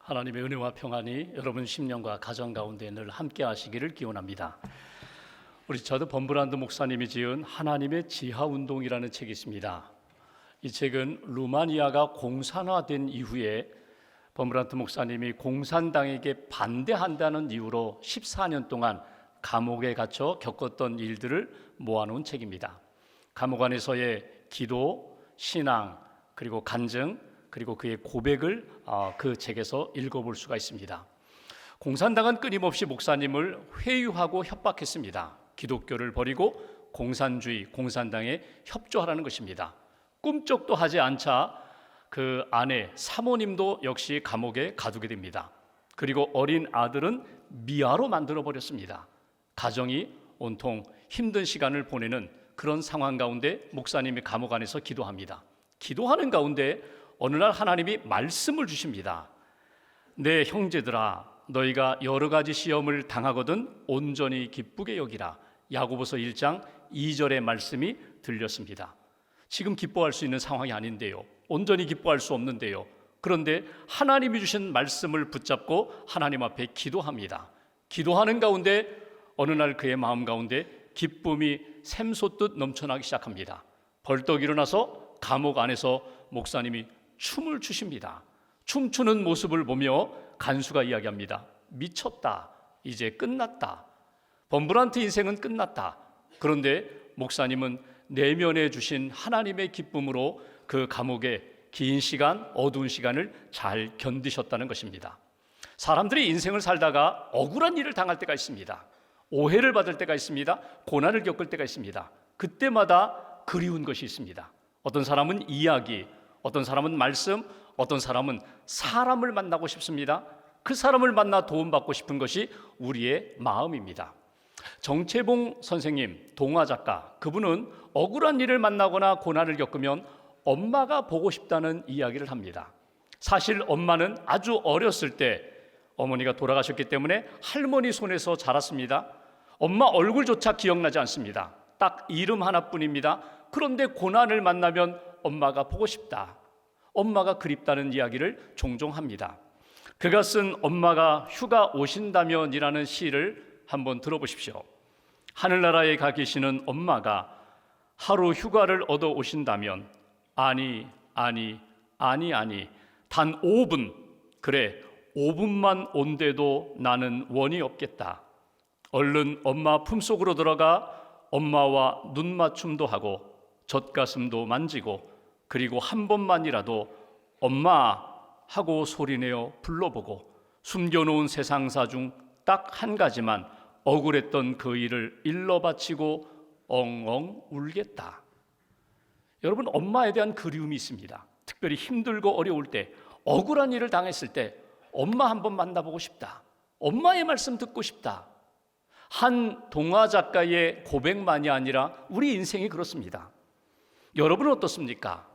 하나님의 은혜와 평안이 여러분 심령과 가정 가운데 늘 함께 하시기를 기원합니다. 우리 저도 범브란드 목사님이 지은 하나님의 지하운동이라는 책이 있습니다. 이 책은 루마니아가 공산화된 이후에 범브란드 목사님이 공산당에게 반대한다는 이유로 14년 동안 감옥에 갇혀 겪었던 일들을 모아놓은 책입니다. 감옥 안에서의 기도, 신앙, 그리고 간증, 그리고 그의 고백을 그 책에서 읽어볼 수가 있습니다. 공산당은 끊임없이 목사님을 회유하고 협박했습니다. 기독교를 버리고 공산주의, 공산당에 협조하라는 것입니다. 꿈쩍도 하지 않자 그 아내 사모님도 역시 감옥에 가두게 됩니다. 그리고 어린 아들은 미아로 만들어버렸습니다. 가정이 온통 힘든 시간을 보내는 그런 상황 가운데 목사님이 감옥 안에서 기도합니다. 기도하는 가운데 어느 날 하나님이 말씀을 주십니다. 내 형제들아, 너희가 여러 가지 시험을 당하거든 온전히 기쁘게 여기라. 야고보서 1장 2절의 말씀이 들렸습니다. 지금 기뻐할 수 있는 상황이 아닌데요, 온전히 기뻐할 수 없는데요, 그런데 하나님이 주신 말씀을 붙잡고 하나님 앞에 기도합니다. 기도하는 가운데 어느 날 그의 마음 가운데 기쁨이 샘솟듯 넘쳐나기 시작합니다. 벌떡 일어나서 감옥 안에서 목사님이 춤을 추십니다. 춤추는 모습을 보며 간수가 이야기합니다. 미쳤다. 이제 끝났다. 범브란트 인생은 끝났다. 그런데 목사님은 내면에 주신 하나님의 기쁨으로 그 감옥의 긴 시간, 어두운 시간을 잘 견디셨다는 것입니다. 사람들이 인생을 살다가 억울한 일을 당할 때가 있습니다. 오해를 받을 때가 있습니다. 고난을 겪을 때가 있습니다. 그때마다 그리운 것이 있습니다. 어떤 사람은 이야기, 어떤 사람은 말씀, 어떤 사람은 사람을 만나고 싶습니다. 그 사람을 만나 도움받고 싶은 것이 우리의 마음입니다. 정채봉 선생님, 동화작가, 그분은 억울한 일을 만나거나 고난을 겪으면 엄마가 보고 싶다는 이야기를 합니다. 사실 엄마는 아주 어렸을 때 어머니가 돌아가셨기 때문에 할머니 손에서 자랐습니다. 엄마 얼굴조차 기억나지 않습니다. 딱 이름 하나뿐입니다. 그런데 고난을 만나면 엄마가 보고 싶다, 엄마가 그립다는 이야기를 종종 합니다. 그가 쓴 엄마가 휴가 오신다면 이라는 시를 한번 들어보십시오. 하늘나라에 가 계시는 엄마가 하루 휴가를 얻어 오신다면 아니 단 5분, 그래 5분만 온데도 나는 원이 없겠다. 얼른 엄마 품속으로 들어가 엄마와 눈맞춤도 하고 젖가슴도 만지고 그리고 한 번만이라도 엄마 하고 소리내어 불러보고 숨겨놓은 세상사 중 딱 한 가지만 억울했던 그 일을 일러 바치고 엉엉 울겠다. 여러분, 엄마에 대한 그리움이 있습니다. 특별히 힘들고 어려울 때, 억울한 일을 당했을 때 엄마 한번 만나보고 싶다, 엄마의 말씀 듣고 싶다. 한 동화 작가의 고백만이 아니라 우리 인생이 그렇습니다. 여러분은 어떻습니까?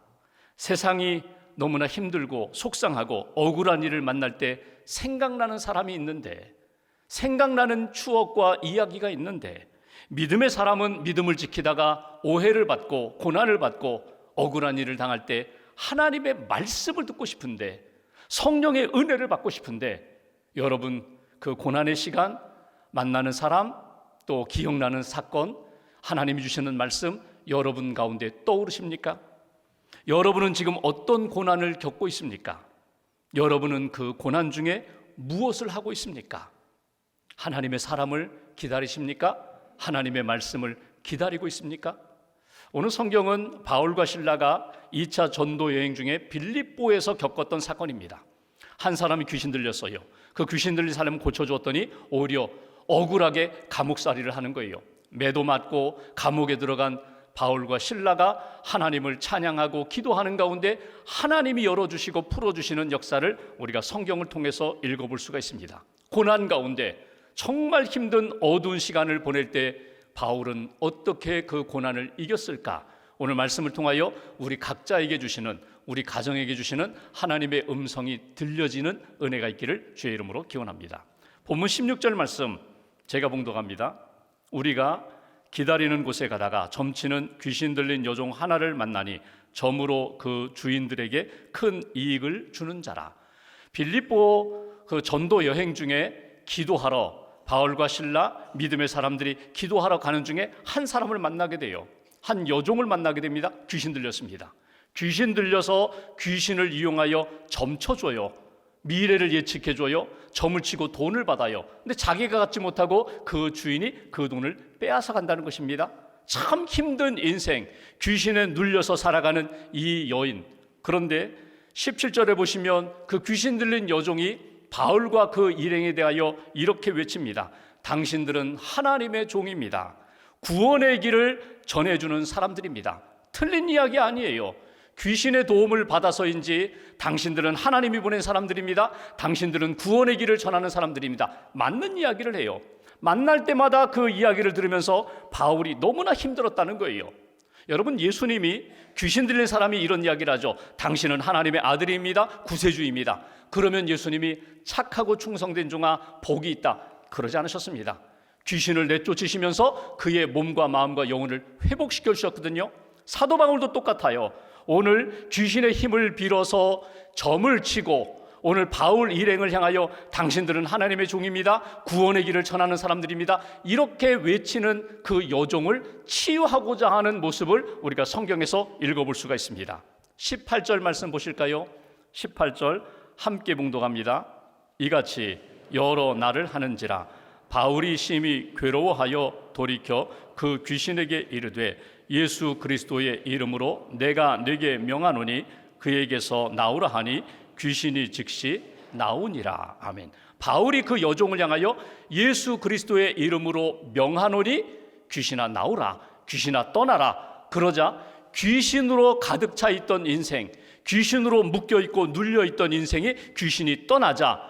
세상이 너무나 힘들고 속상하고 억울한 일을 만날 때 생각나는 사람이 있는데, 생각나는 추억과 이야기가 있는데, 믿음의 사람은 믿음을 지키다가 오해를 받고 고난을 받고 억울한 일을 당할 때 하나님의 말씀을 듣고 싶은데, 성령의 은혜를 받고 싶은데, 여러분 그 고난의 시간, 만나는 사람, 또 기억나는 사건, 하나님이 주시는 말씀 여러분 가운데 떠오르십니까? 여러분은 지금 어떤 고난을 겪고 있습니까? 여러분은 그 고난 중에 무엇을 하고 있습니까? 하나님의 사람을 기다리십니까? 하나님의 말씀을 기다리고 있습니까? 오늘 성경은 바울과 실라가 2차 전도 여행 중에 빌립보에서 겪었던 사건입니다. 한 사람이 귀신 들렸어요. 그 귀신 들린 사람을 고쳐주었더니 오히려 억울하게 감옥살이를 하는 거예요. 매도 맞고 감옥에 들어간 바울과 실라가 하나님을 찬양하고 기도하는 가운데 하나님이 열어주시고 풀어주시는 역사를 우리가 성경을 통해서 읽어볼 수가 있습니다. 고난 가운데 정말 힘든 어두운 시간을 보낼 때 바울은 어떻게 그 고난을 이겼을까? 오늘 말씀을 통하여 우리 각자에게 주시는, 우리 가정에게 주시는 하나님의 음성이 들려지는 은혜가 있기를 주의 이름으로 기원합니다. 본문 16절 말씀 제가 봉독합니다. 우리가 기다리는 곳에 가다가 점치는 귀신 들린 여종 하나를 만나니 점으로 그 주인들에게 큰 이익을 주는 자라. 빌립보 그 전도 여행 중에 기도하러 바울과 실라 믿음의 사람들이 기도하러 가는 중에 한 사람을 만나게 돼요. 한 여종을 만나게 됩니다. 귀신 들렸습니다. 귀신 들려서 귀신을 이용하여 점쳐줘요. 미래를 예측해줘요. 점을 치고 돈을 받아요. 근데 자기가 갖지 못하고 그 주인이 그 돈을 빼앗아 간다는 것입니다. 참 힘든 인생, 귀신에 눌려서 살아가는 이 여인. 그런데 17절에 보시면 그 귀신 들린 여종이 바울과 그 일행에 대하여 이렇게 외칩니다. 당신들은 하나님의 종입니다. 구원의 길을 전해주는 사람들입니다. 틀린 이야기 아니에요. 귀신의 도움을 받아서인지 당신들은 하나님이 보낸 사람들입니다. 당신들은 구원의 길을 전하는 사람들입니다. 맞는 이야기를 해요. 만날 때마다 그 이야기를 들으면서 바울이 너무나 힘들었다는 거예요. 여러분, 예수님이 귀신 들린 사람이 이런 이야기를 하죠. 당신은 하나님의 아들입니다. 구세주입니다. 그러면 예수님이 착하고 충성된 종아 복이 있다, 그러지 않으셨습니다. 귀신을 내쫓으시면서 그의 몸과 마음과 영혼을 회복시켜 주셨거든요. 사도 바울도 똑같아요. 오늘 귀신의 힘을 빌어서 점을 치고 오늘 바울 일행을 향하여 당신들은 하나님의 종입니다. 구원의 길을 전하는 사람들입니다. 이렇게 외치는 그 여종을 치유하고자 하는 모습을 우리가 성경에서 읽어볼 수가 있습니다. 18절 말씀 보실까요? 18절 함께 봉독합니다. 이같이 여러 날을 하는지라 바울이 심히 괴로워하여 돌이켜 그 귀신에게 이르되 예수 그리스도의 이름으로 내가 네게 명하노니 그에게서 나오라 하니 귀신이 즉시 나오니라. 아멘. 바울이 그 여종을 향하여 예수 그리스도의 이름으로 명하노니 귀신아 나오라, 귀신아 떠나라. 그러자 귀신으로 가득 차 있던 인생, 귀신으로 묶여있고 눌려있던 인생이 귀신이 떠나자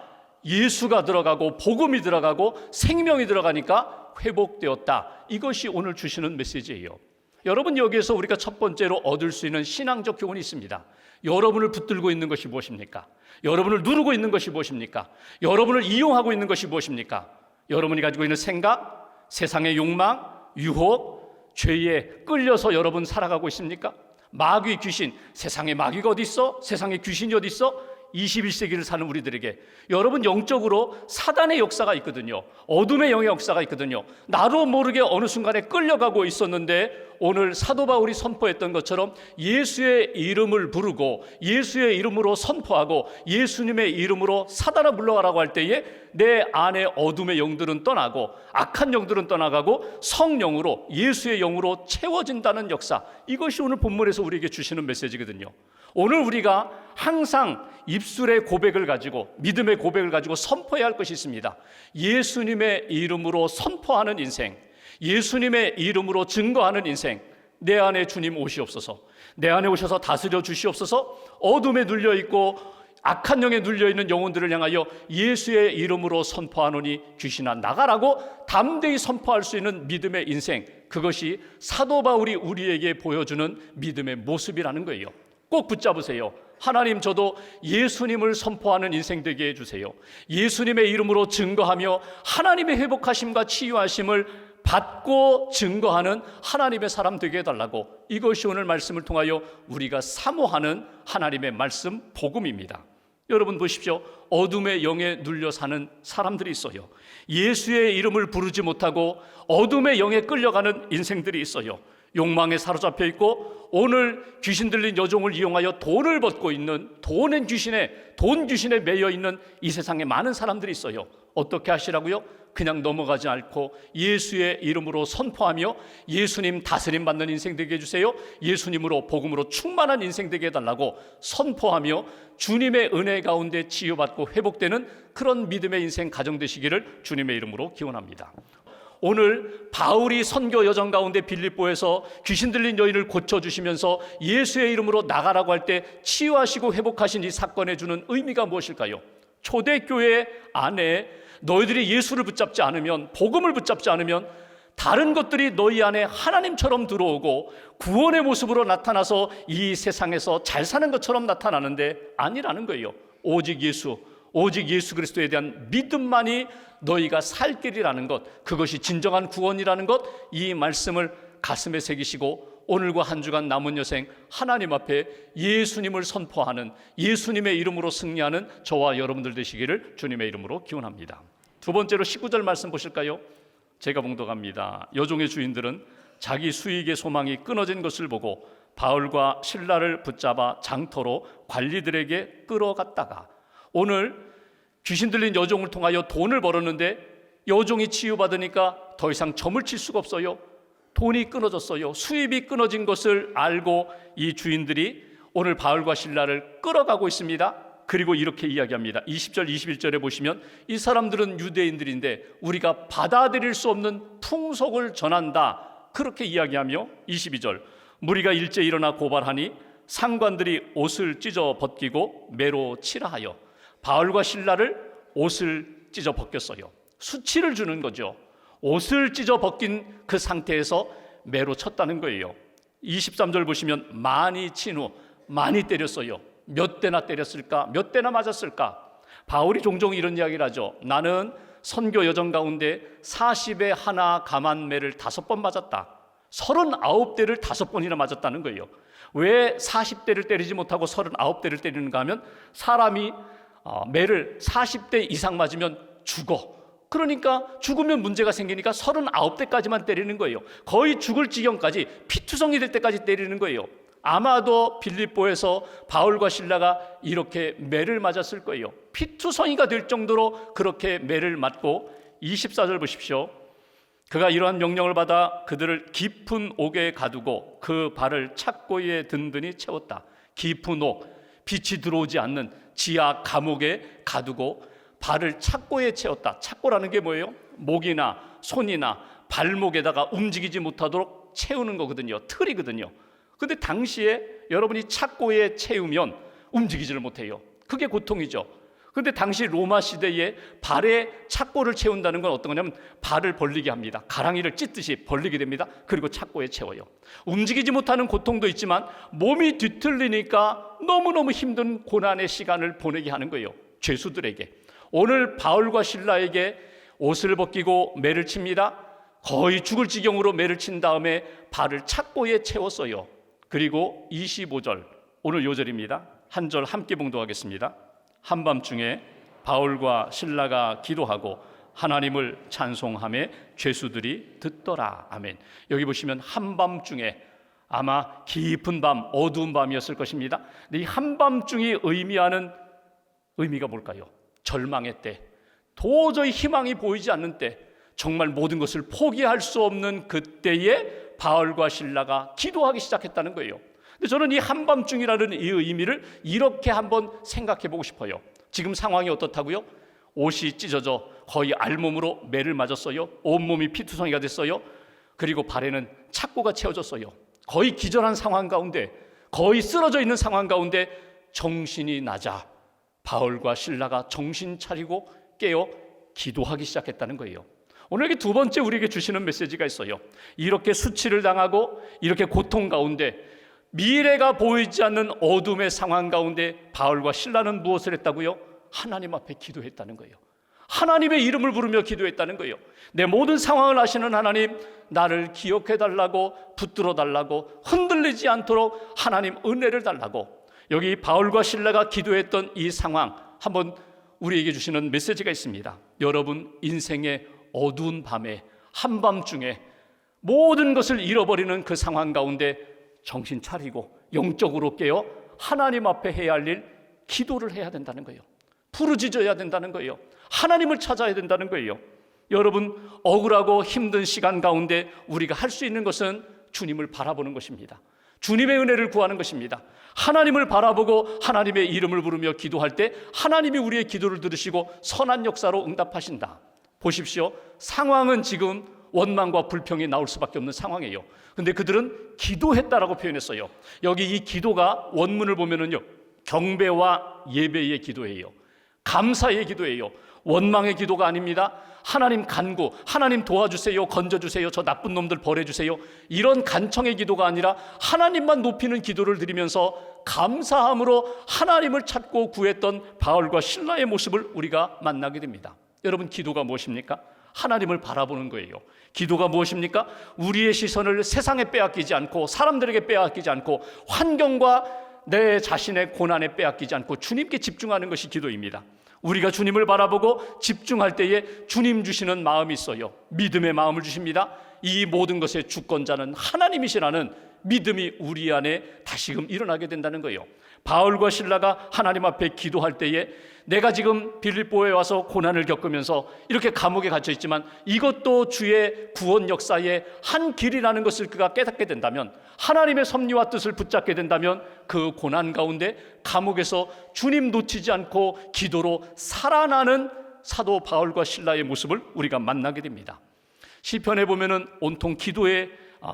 예수가 들어가고 복음이 들어가고 생명이 들어가니까 회복되었다. 이것이 오늘 주시는 메시지예요. 여러분, 여기에서 우리가 첫 번째로 얻을 수 있는 신앙적 교훈이 있습니다. 여러분을 붙들고 있는 것이 무엇입니까? 여러분을 누르고 있는 것이 무엇입니까? 여러분을 이용하고 있는 것이 무엇입니까? 여러분이 가지고 있는 생각, 세상의 욕망, 유혹, 죄에 끌려서 여러분 살아가고 있습니까? 마귀, 귀신, 세상에 마귀가 어디 있어? 세상에 귀신이 어디 있어? 21세기를 사는 우리들에게 여러분, 영적으로 사단의 역사가 있거든요. 어둠의 영의 역사가 있거든요. 나도 모르게 어느 순간에 끌려가고 있었는데 오늘 사도 바울이 선포했던 것처럼 예수의 이름을 부르고 예수의 이름으로 선포하고 예수님의 이름으로 사단아 물러가라고 할 때에 내 안에 어둠의 영들은 떠나고 악한 영들은 떠나가고 성령으로 예수의 영으로 채워진다는 역사, 이것이 오늘 본문에서 우리에게 주시는 메시지거든요. 오늘 우리가 항상 입술의 고백을 가지고 믿음의 고백을 가지고 선포해야 할 것이 있습니다. 예수님의 이름으로 선포하는 인생, 예수님의 이름으로 증거하는 인생. 내 안에 주님 오시옵소서. 내 안에 오셔서 다스려 주시옵소서. 어둠에 눌려있고 악한 영에 눌려있는 영혼들을 향하여 예수의 이름으로 선포하노니 귀신아 나가라고 담대히 선포할 수 있는 믿음의 인생, 그것이 사도 바울이 우리에게 보여주는 믿음의 모습이라는 거예요. 꼭 붙잡으세요. 하나님, 저도 예수님을 선포하는 인생 되게 해주세요. 예수님의 이름으로 증거하며 하나님의 회복하심과 치유하심을 받고 증거하는 하나님의 사람 되게 해달라고, 이것이 오늘 말씀을 통하여 우리가 사모하는 하나님의 말씀 복음입니다. 여러분 보십시오. 어둠의 영에 눌려 사는 사람들이 있어요. 예수의 이름을 부르지 못하고 어둠의 영에 끌려가는 인생들이 있어요. 욕망에 사로잡혀 있고 오늘 귀신 들린 여종을 이용하여 돈을 벌고 있는 돈 귀신에 매여 있는 이 세상에 많은 사람들이 있어요. 어떻게 하시라고요? 그냥 넘어가지 않고 예수의 이름으로 선포하며 예수님 다스림 받는 인생 되게 해주세요. 예수님으로 복음으로 충만한 인생 되게 해달라고 선포하며 주님의 은혜 가운데 치유받고 회복되는 그런 믿음의 인생 가정 되시기를 주님의 이름으로 기원합니다. 오늘 바울이 선교 여정 가운데 빌립보에서 귀신 들린 여인을 고쳐주시면서 예수의 이름으로 나가라고 할 때 치유하시고 회복하신 이 사건에 주는 의미가 무엇일까요? 초대교회 안에 너희들이 예수를 붙잡지 않으면, 복음을 붙잡지 않으면 다른 것들이 너희 안에 하나님처럼 들어오고 구원의 모습으로 나타나서 이 세상에서 잘 사는 것처럼 나타나는데 아니라는 거예요. 오직 예수 그리스도에 대한 믿음만이 너희가 살 길이라는 것, 그것이 진정한 구원이라는 것, 이 말씀을 가슴에 새기시고 오늘과 한 주간 남은 여생 하나님 앞에 예수님을 선포하는, 예수님의 이름으로 승리하는 저와 여러분들 되시기를 주님의 이름으로 기원합니다. 두 번째로 19절 말씀 보실까요? 제가 봉독합니다. 여종의 주인들은 자기 수익의 소망이 끊어진 것을 보고 바울과 실라를 붙잡아 장터로 관리들에게 끌어갔다가, 오늘 귀신 들린 여종을 통하여 돈을 벌었는데 여종이 치유받으니까 더 이상 점을 칠 수가 없어요. 돈이 끊어졌어요. 수입이 끊어진 것을 알고 이 주인들이 오늘 바울과 실라를 끌어가고 있습니다. 그리고 이렇게 이야기합니다. 20절 21절에 보시면 이 사람들은 유대인들인데 우리가 받아들일 수 없는 풍속을 전한다, 그렇게 이야기하며 22절 무리가 일제 일어나 고발하니 상관들이 옷을 찢어 벗기고 매로 치라 하여 바울과 실라를 옷을 찢어 벗겼어요. 수치를 주는 거죠. 옷을 찢어 벗긴 그 상태에서 매로 쳤다는 거예요. 23절 보시면 많이 친 후 많이 때렸어요. 몇 대나 때렸을까? 몇 대나 맞았을까? 바울이 종종 이런 이야기를 하죠. 나는 선교 여정 가운데 40에 하나 감한 매를 5번 맞았다. 39대를 5번이나 맞았다는 거예요. 왜 40대를 때리지 못하고 39대를 때리는가 하면 사람이 매를 40대 이상 맞으면 죽어. 그러니까 죽으면 문제가 생기니까 39대까지만 때리는 거예요. 거의 죽을 지경까지, 피투성이 될 때까지 때리는 거예요. 아마도 빌립보에서 바울과 실라가 이렇게 매를 맞았을 거예요. 피투성이가 될 정도로 그렇게 매를 맞고, 24절 보십시오. 그가 이러한 명령을 받아 그들을 깊은 옥에 가두고 그 발을 착고에 든든히 채웠다. 깊은 옥, 빛이 들어오지 않는 지하 감옥에 가두고 발을 착고에 채웠다. 착고라는 게 뭐예요? 목이나 손이나 발목에다가 움직이지 못하도록 채우는 거거든요. 틀이거든요. 근데 당시에 여러분이 착고에 채우면 움직이지를 못해요. 그게 고통이죠. 근데 당시 로마 시대에 발에 착고를 채운다는 건 어떤 거냐면 발을 벌리게 합니다. 가랑이를 찢듯이 벌리게 됩니다. 그리고 착고에 채워요. 움직이지 못하는 고통도 있지만 몸이 뒤틀리니까 너무너무 힘든 고난의 시간을 보내게 하는 거예요. 죄수들에게. 오늘 바울과 실라에게 옷을 벗기고 매를 칩니다. 거의 죽을 지경으로 매를 친 다음에 발을 착고에 채웠어요. 그리고 25절, 오늘 요절입니다. 한 절 함께 봉독하겠습니다. 한밤중에 바울과 실라가 기도하고 하나님을 찬송하며 죄수들이 듣더라. 아멘. 여기 보시면 한밤중에, 아마 깊은 밤, 어두운 밤이었을 것입니다. 근데 이 한밤중이 의미하는 의미가 뭘까요? 절망의 때, 도저히 희망이 보이지 않는 때, 정말 모든 것을 포기할 수 없는 그때에 바울과 실라가 기도하기 시작했다는 거예요. 근데 저는 이 한밤중이라는 이 의미를 이렇게 한번 생각해 보고 싶어요. 지금 상황이 어떻다고요? 옷이 찢어져 거의 알몸으로 매를 맞았어요. 온몸이 피투성이가 됐어요. 그리고 발에는 착고가 채워졌어요. 거의 기절한 상황 가운데, 거의 쓰러져 있는 상황 가운데 정신이 나자 바울과 실라가 정신 차리고 깨어 기도하기 시작했다는 거예요. 오늘 여기 두 번째 우리에게 주시는 메시지가 있어요. 이렇게 수치를 당하고 이렇게 고통 가운데, 미래가 보이지 않는 어둠의 상황 가운데 바울과 실라는 무엇을 했다고요? 하나님 앞에 기도했다는 거예요. 하나님의 이름을 부르며 기도했다는 거예요. 내 모든 상황을 아시는 하나님, 나를 기억해 달라고, 붙들어 달라고, 흔들리지 않도록 하나님 은혜를 달라고. 여기 바울과 실라가 기도했던 이 상황, 한번 우리에게 주시는 메시지가 있습니다. 여러분 인생의 어두운 밤에, 한밤중에 모든 것을 잃어버리는 그 상황 가운데 정신 차리고 영적으로 깨어 하나님 앞에 해야 할 일, 기도를 해야 된다는 거예요. 부르짖어야 된다는 거예요. 하나님을 찾아야 된다는 거예요. 여러분, 억울하고 힘든 시간 가운데 우리가 할 수 있는 것은 주님을 바라보는 것입니다. 주님의 은혜를 구하는 것입니다. 하나님을 바라보고 하나님의 이름을 부르며 기도할 때 하나님이 우리의 기도를 들으시고 선한 역사로 응답하신다. 보십시오. 상황은 지금 원망과 불평이 나올 수밖에 없는 상황이에요. 근데 그들은 기도했다라고 표현했어요. 여기 이 기도가 원문을 보면은요, 경배와 예배의 기도예요. 감사의 기도예요. 원망의 기도가 아닙니다. 하나님 간구, 하나님 도와주세요, 건져주세요, 저 나쁜 놈들 벌해주세요, 이런 간청의 기도가 아니라 하나님만 높이는 기도를 드리면서 감사함으로 하나님을 찾고 구했던 바울과 실라의 모습을 우리가 만나게 됩니다. 여러분, 기도가 무엇입니까? 하나님을 바라보는 거예요. 기도가 무엇입니까? 우리의 시선을 세상에 빼앗기지 않고, 사람들에게 빼앗기지 않고, 환경과 내 자신의 고난에 빼앗기지 않고 주님께 집중하는 것이 기도입니다. 우리가 주님을 바라보고 집중할 때에 주님 주시는 마음이 있어요. 믿음의 마음을 주십니다. 이 모든 것의 주권자는 하나님이시라는 믿음이 우리 안에 다시금 일어나게 된다는 거예요. 바울과 실라가 하나님 앞에 기도할 때에 내가 지금 빌립보에 와서 고난을 겪으면서 이렇게 감옥에 갇혀 있지만 이것도 주의 구원 역사의 한 길이라는 것을 그가 깨닫게 된다면, 하나님의 섭리와 뜻을 붙잡게 된다면 그 고난 가운데 감옥에서 주님 놓치지 않고 기도로 살아나는 사도 바울과 실라의 모습을 우리가 만나게 됩니다. 시편에 보면은 온통 기도의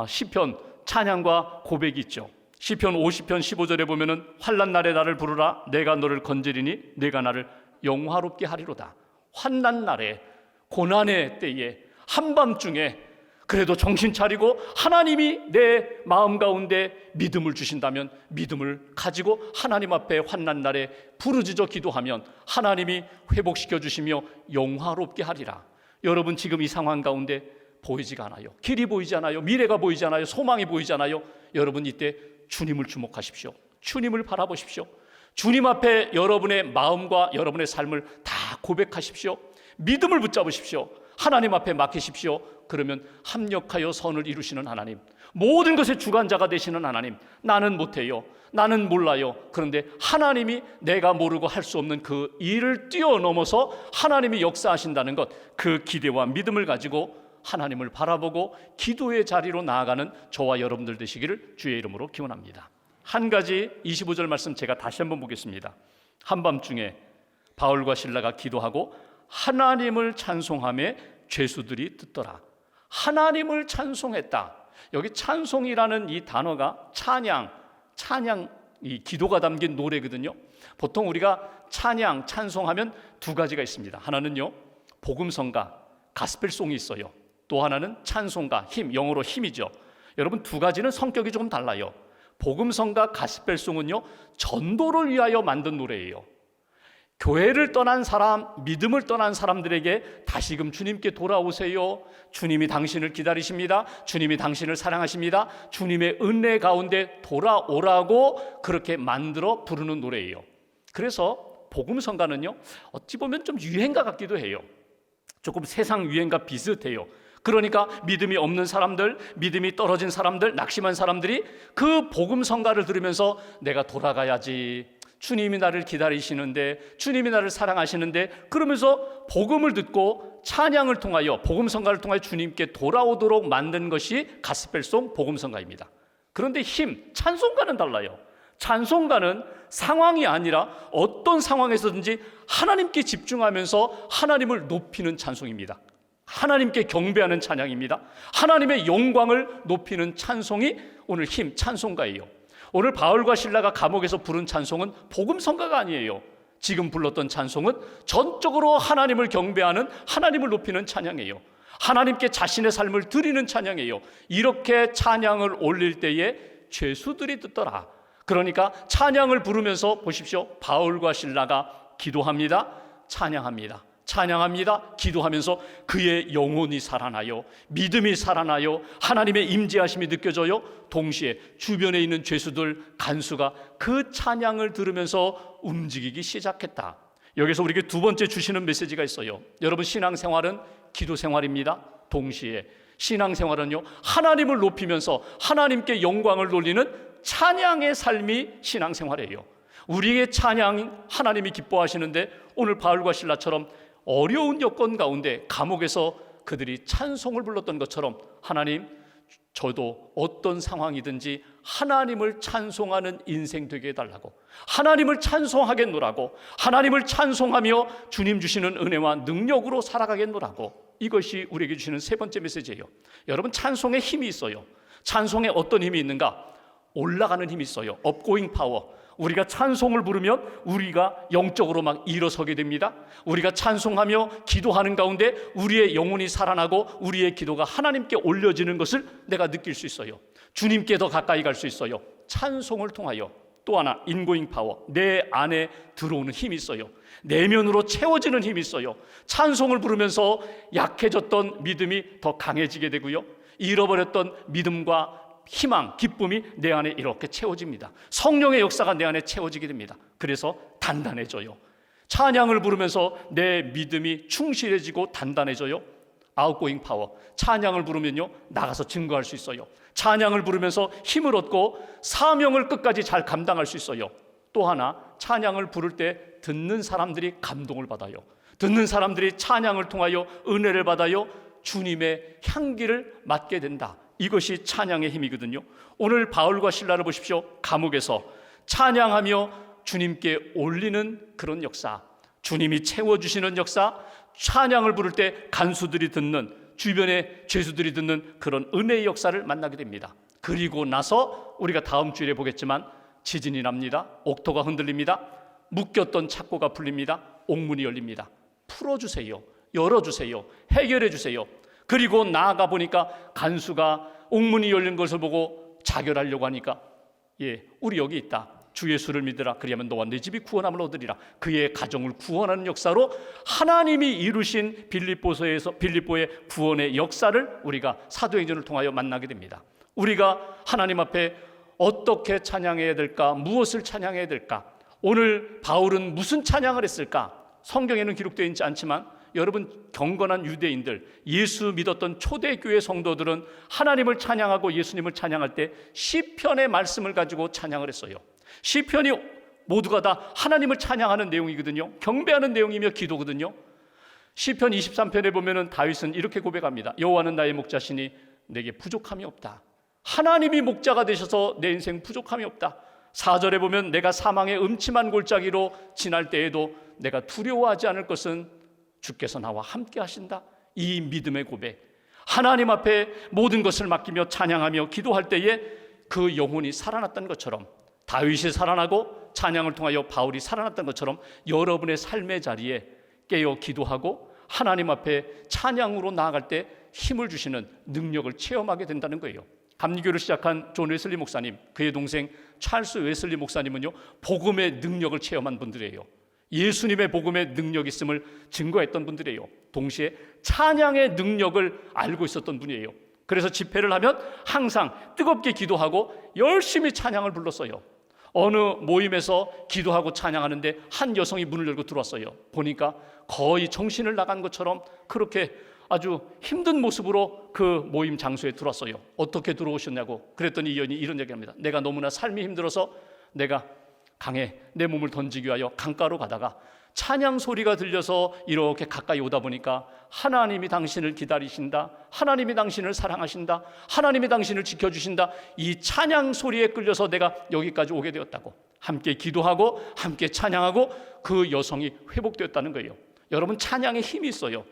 시편, 찬양과 고백이 있죠. 시편 50편 15절에 보면은 환난 날에 나를 부르라, 내가 너를 건지리니 내가 나를 영화롭게 하리로다. 환난 날에, 고난의 때에, 한밤중에 그래도 정신 차리고 하나님이 내 마음 가운데 믿음을 주신다면 믿음을 가지고 하나님 앞에 환난 날에 부르짖어 기도하면 하나님이 회복시켜 주시며 영화롭게 하리라. 여러분, 지금 이 상황 가운데 보이지가 않아요. 길이 보이지 않아요. 미래가 보이지 않아요. 소망이 보이지 않아요. 여러분, 이때 주님을 주목하십시오. 주님을 바라보십시오. 주님 앞에 여러분의 마음과 여러분의 삶을 다 고백하십시오. 믿음을 붙잡으십시오. 하나님 앞에 맡기십시오. 그러면 합력하여 선을 이루시는 하나님, 모든 것의 주관자가 되시는 하나님, 나는 못해요, 나는 몰라요. 그런데 하나님이 내가 모르고 할 수 없는 그 일을 뛰어넘어서 하나님이 역사하신다는 것, 그 기대와 믿음을 가지고 하나님을 바라보고 기도의 자리로 나아가는 저와 여러분들 되시기를 주의 이름으로 기원합니다. 한 가지 25절 말씀 제가 다시 한번 보겠습니다. 한밤중에 바울과 실라가 기도하고 하나님을 찬송하며 죄수들이 듣더라. 하나님을 찬송했다. 여기 찬송이라는 이 단어가 찬양, 이 기도가 담긴 노래거든요. 보통 우리가 찬양, 찬송하면 두 가지가 있습니다. 하나는요, 복음성가, 가스펠송이 있어요. 또 하나는 찬송가, 힘, 영어로 힘이죠. 여러분, 두 가지는 성격이 조금 달라요. 복음성가, 가스펠송은요, 전도를 위하여 만든 노래예요. 교회를 떠난 사람, 믿음을 떠난 사람들에게 다시금 주님께 돌아오세요, 주님이 당신을 기다리십니다, 주님이 당신을 사랑하십니다, 주님의 은혜 가운데 돌아오라고 그렇게 만들어 부르는 노래예요. 그래서 복음성가는요, 어찌 보면 좀 유행가 같기도 해요. 조금 세상 유행과 비슷해요. 그러니까 믿음이 없는 사람들, 믿음이 떨어진 사람들, 낙심한 사람들이 그 복음성가를 들으면서 내가 돌아가야지, 주님이 나를 기다리시는데, 주님이 나를 사랑하시는데, 그러면서 복음을 듣고 찬양을 통하여, 복음성가를 통하여 주님께 돌아오도록 만든 것이 가스펠송, 복음성가입니다. 그런데 힘, 찬송가는 달라요. 찬송가는 상황이 아니라 어떤 상황에서든지 하나님께 집중하면서 하나님을 높이는 찬송입니다. 하나님께 경배하는 찬양입니다. 하나님의 영광을 높이는 찬송이 오늘 힘, 찬송가예요. 오늘 바울과 실라가 감옥에서 부른 찬송은 복음성가가 아니에요. 지금 불렀던 찬송은 전적으로 하나님을 경배하는, 하나님을 높이는 찬양이에요. 하나님께 자신의 삶을 드리는 찬양이에요. 이렇게 찬양을 올릴 때에 죄수들이 듣더라. 그러니까 찬양을 부르면서 보십시오. 바울과 실라가 기도합니다. 찬양합니다. 찬양합니다. 기도하면서 그의 영혼이 살아나요. 믿음이 살아나요. 하나님의 임재하심이 느껴져요. 동시에 주변에 있는 죄수들, 간수가 그 찬양을 들으면서 움직이기 시작했다. 여기서 우리에게 두 번째 주시는 메시지가 있어요. 여러분, 신앙생활은 기도생활입니다. 동시에 신앙생활은요, 하나님을 높이면서 하나님께 영광을 돌리는 찬양의 삶이 신앙생활이에요. 우리의 찬양 하나님이 기뻐하시는데, 오늘 바울과 실라처럼 어려운 여건 가운데 감옥에서 그들이 찬송을 불렀던 것처럼, 하나님, 저도 어떤 상황이든지 하나님을 찬송하는 인생 되게 해달라고, 하나님을 찬송하겠노라고, 하나님을 찬송하며 주님 주시는 은혜와 능력으로 살아가겠노라고, 이것이 우리에게 주시는 세 번째 메시지예요. 여러분, 찬송에 힘이 있어요. 찬송에 어떤 힘이 있는가? 올라가는 힘이 있어요. 업고잉 파워. 우리가 찬송을 부르면 우리가 영적으로 막 일어서게 됩니다. 우리가 찬송하며 기도하는 가운데 우리의 영혼이 살아나고 우리의 기도가 하나님께 올려지는 것을 내가 느낄 수 있어요. 주님께 더 가까이 갈 수 있어요. 찬송을 통하여. 또 하나 인고잉 파워, 내 안에 들어오는 힘이 있어요. 내면으로 채워지는 힘이 있어요. 찬송을 부르면서 약해졌던 믿음이 더 강해지게 되고요, 잃어버렸던 믿음과 희망, 기쁨이 내 안에 이렇게 채워집니다. 성령의 역사가 내 안에 채워지게 됩니다. 그래서 단단해져요. 찬양을 부르면서 내 믿음이 충실해지고 단단해져요. 아웃고잉 파워, 찬양을 부르면요 나가서 증거할 수 있어요. 찬양을 부르면서 힘을 얻고 사명을 끝까지 잘 감당할 수 있어요. 또 하나, 찬양을 부를 때 듣는 사람들이 감동을 받아요. 듣는 사람들이 찬양을 통하여 은혜를 받아요. 주님의 향기를 맡게 된다. 이것이 찬양의 힘이거든요. 오늘 바울과 실라를 보십시오. 감옥에서 찬양하며 주님께 올리는 그런 역사, 주님이 채워주시는 역사, 찬양을 부를 때 간수들이 듣는, 주변의 죄수들이 듣는 그런 은혜의 역사를 만나게 됩니다. 그리고 나서 우리가 다음 주일에 보겠지만 지진이 납니다. 옥토가 흔들립니다. 묶였던 착고가 풀립니다. 옥문이 열립니다. 풀어주세요. 열어주세요. 해결해 주세요. 그리고 나아가 보니까 간수가 옥문이 열린 것을 보고 자결하려고 하니까, 우리 여기 있다. 주 예수를 믿으라. 그리하면 너와 네 집이 구원함을 얻으리라. 그의 가정을 구원하는 역사로 하나님이 이루신 빌립보의 구원의 역사를 우리가 사도행전을 통하여 만나게 됩니다. 우리가 하나님 앞에 어떻게 찬양해야 될까? 무엇을 찬양해야 될까? 오늘 바울은 무슨 찬양을 했을까? 성경에는 기록되어 있지 않지만 여러분, 경건한 유대인들, 예수 믿었던 초대교회 성도들은 하나님을 찬양하고 예수님을 찬양할 때 시편의 말씀을 가지고 찬양을 했어요. 시편이 모두가 다 하나님을 찬양하는 내용이거든요. 경배하는 내용이며 기도거든요. 시편 23편에 보면은 다윗은 이렇게 고백합니다. 여호와는 나의 목자시니 내게 부족함이 없다. 하나님이 목자가 되셔서 내 인생 부족함이 없다. 4절에 보면 내가 사망의 음침한 골짜기로 지날 때에도 내가 두려워하지 않을 것은 주께서 나와 함께 하신다. 이 믿음의 고백, 하나님 앞에 모든 것을 맡기며 찬양하며 기도할 때에 그 영혼이 살아났던 것처럼, 다윗이 살아나고 찬양을 통하여 바울이 살아났던 것처럼 여러분의 삶의 자리에 깨어 기도하고 하나님 앞에 찬양으로 나아갈 때 힘을 주시는 능력을 체험하게 된다는 거예요. 감리교를 시작한 존 웨슬리 목사님, 그의 동생 찰스 웨슬리 목사님은요, 복음의 능력을 체험한 분들이에요. 예수님의 복음의 능력이 있음을 증거했던 분들이에요. 동시에 찬양의 능력을 알고 있었던 분이에요. 그래서 집회를 하면 항상 뜨겁게 기도하고 열심히 찬양을 불렀어요. 어느 모임에서 기도하고 찬양하는데 한 여성이 문을 열고 들어왔어요. 보니까 거의 정신을 나간 것처럼 그렇게 아주 힘든 모습으로 그 모임 장소에 들어왔어요. 어떻게 들어오셨냐고 그랬더니 이 여인이 이런 얘기합니다. 내가 너무나 삶이 힘들어서 내가 강에 내 몸을 던지기 위하여 강가로 가다가 찬양 소리가 들려서 이렇게 가까이 오다 보니까 하나님이 당신을 기다리신다, 하나님이 당신을 사랑하신다, 하나님이 당신을 지켜주신다, 이 찬양 소리에 끌려서 내가 여기까지 오게 되었다고. 함께 기도하고 함께 찬양하고 그 여성이 회복되었다는 거예요. 여러분, 찬양에 힘이 있어요.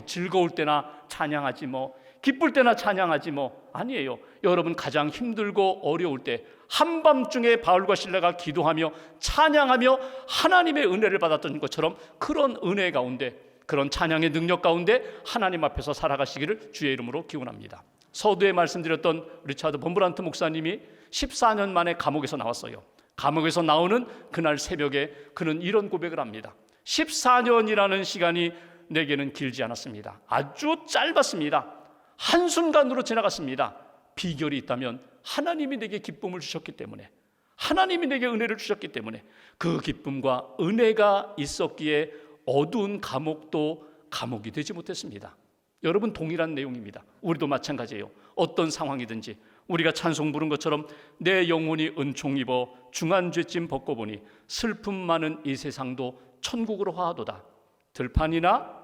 즐거울 때나 찬양하지 뭐, 기쁠 때나 찬양하지 뭐. 아니에요. 여러분, 가장 힘들고 어려울 때 한밤중에 바울과 실라가 기도하며 찬양하며 하나님의 은혜를 받았던 것처럼 그런 은혜 가운데, 그런 찬양의 능력 가운데 하나님 앞에서 살아가시기를 주의 이름으로 기원합니다. 서두에 말씀드렸던 리차드 범브란트 목사님이 14년 만에 감옥에서 나왔어요. 감옥에서 나오는 그날 새벽에 그는 이런 고백을 합니다. 14년이라는 시간이 내게는 길지 않았습니다. 아주 짧았습니다. 한순간으로 지나갔습니다. 비결이 있다면 하나님이 내게 기쁨을 주셨기 때문에, 하나님이 내게 은혜를 주셨기 때문에, 그 기쁨과 은혜가 있었기에 어두운 감옥도 감옥이 되지 못했습니다. 여러분, 동일한 내용입니다. 우리도 마찬가지예요. 어떤 상황이든지 우리가 찬송 부른 것처럼 내 영혼이 은총 입어 중한 죄짐 벗고 보니 슬픔 많은 이 세상도 천국으로 화하도다. 들판이나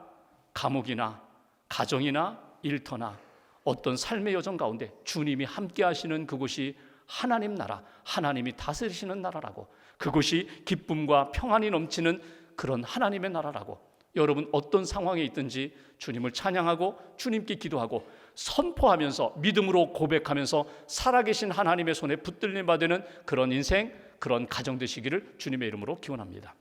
감옥이나 가정이나 일터나 어떤 삶의 여정 가운데 주님이 함께 하시는 그곳이 하나님 나라, 하나님이 다스리시는 나라라고, 그곳이 기쁨과 평안이 넘치는 그런 하나님의 나라라고, 여러분 어떤 상황에 있든지 주님을 찬양하고 주님께 기도하고 선포하면서 믿음으로 고백하면서 살아계신 하나님의 손에 붙들림 받는 그런 인생, 그런 가정 되시기를 주님의 이름으로 기원합니다.